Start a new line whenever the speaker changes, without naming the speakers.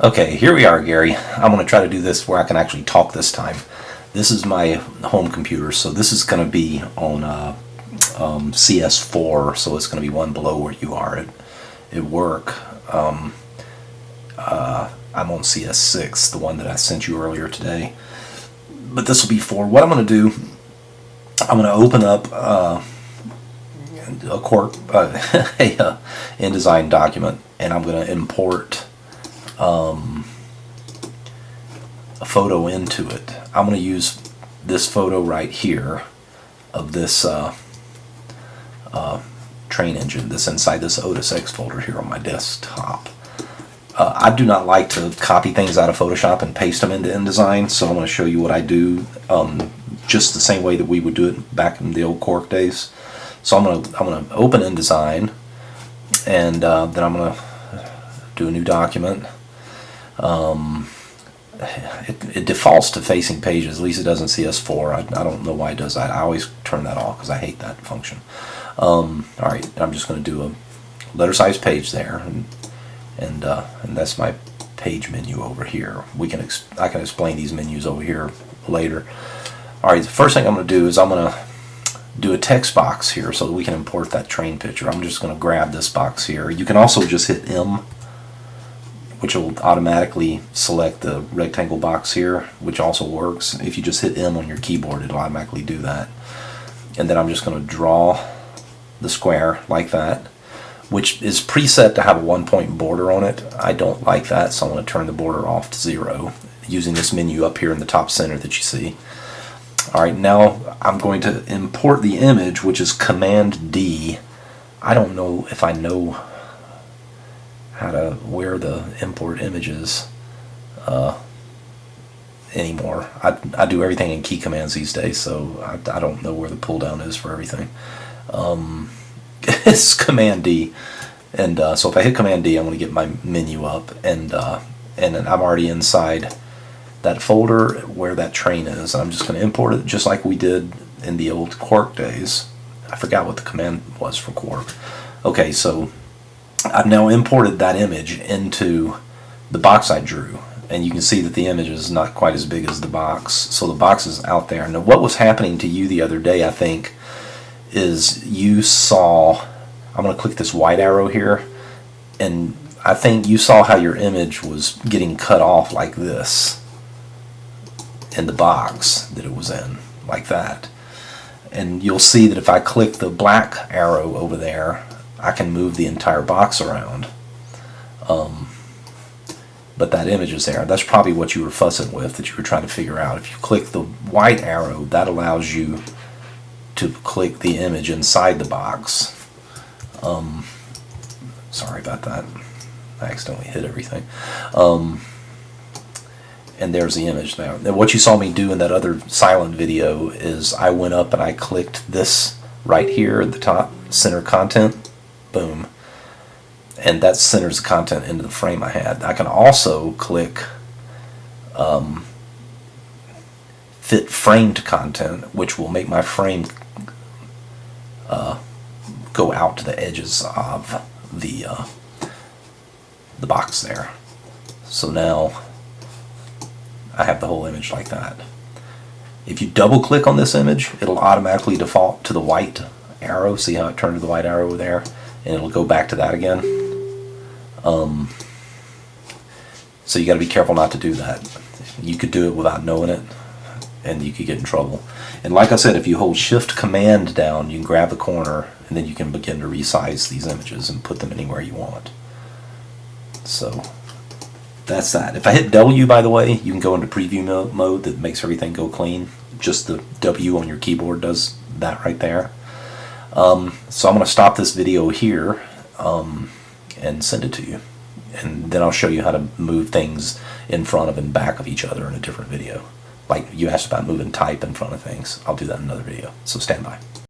Okay, here we are, Gary. I'm going to try to do this where I can actually talk this time. This is my home computer, so this is going to be on CS4, so it's going to be one below where you are at work. I'm on CS6, the one that I sent you earlier today. But this will be for what I'm going to do. I'm going to open up a InDesign document, and I'm going to import a photo into it. I'm going to use this photo right here of this train engine that's inside this Otis X folder here on my desktop. I do not like to copy things out of Photoshop and paste them into InDesign, so I'm going to show you what I do just the same way that we would do it back in the old Quark days. So I'm going to open InDesign, and then I'm going to do a new document. It defaults to facing pages, at least it does in CS4. I don't know why it does that. I always turn that off because I hate that function. Alright, I'm just going to do a letter size page there, and that's my page menu over here. I can explain these menus over here later. Alright, the first thing I'm going to do is I'm going to do a text box here so that we can import that train picture. I'm just going to grab this box here. You can also just hit M, which will automatically select the rectangle box here, which also works. If you just hit M on your keyboard, it'll automatically do that. And then I'm just going to draw the square like that, which is preset to have a 1-point border on it. I don't like that, so I'm going to turn the border off to 0 using this menu up here in the top center that you see. Alright, now I'm going to import the image, which is Command D. I don't know if I know how to where the import images anymore. I do everything in key commands these days, so I don't know where the pull down is for everything. It's Command D, and so if I hit Command D, I'm going to get my menu up, and then I'm already inside that folder where that train is. I'm just going to import it just like we did in the old Quark days. I forgot what the command was for Quark. Okay, so I've now imported that image into the box I drew, and you can see that the image is not quite as big as the box, so the box is out there. Now what was happening to you the other day, I think, is you saw, I'm going to click this white arrow here, and I think you saw how your image was getting cut off like this in the box that it was in, like that. And you'll see that if I click the black arrow over there, I can move the entire box around. But that image is there. That's probably what you were fussing with, that you were trying to figure out. If you click the white arrow, that allows you to click the image inside the box. Sorry about that. I accidentally hit everything. And there's the image now. Now what you saw me do in that other silent video is I went up and I clicked this right here at the top, center content, boom, and that centers the content into the frame I had. I can also click fit framed content, which will make my frame go out to the edges of the box there. So now I have the whole image like that. If you double click on this image, it'll automatically default to the white arrow. See how it turned to the white arrow there? And it'll go back to that again. So you got to be careful not to do that. You could do it without knowing it, and you could get in trouble. And like I said, if you hold Shift Command down, you can grab the corner, and then you can begin to resize these images and put them anywhere you want. So that's that. If I hit W, by the way, you can go into preview mode that makes everything go clean. Just the W on your keyboard does that right there. So I'm going to stop this video here and send it to you. And then I'll show you how to move things in front of and back of each other in a different video. Like you asked about moving type in front of things. I'll do that in another video. So stand by.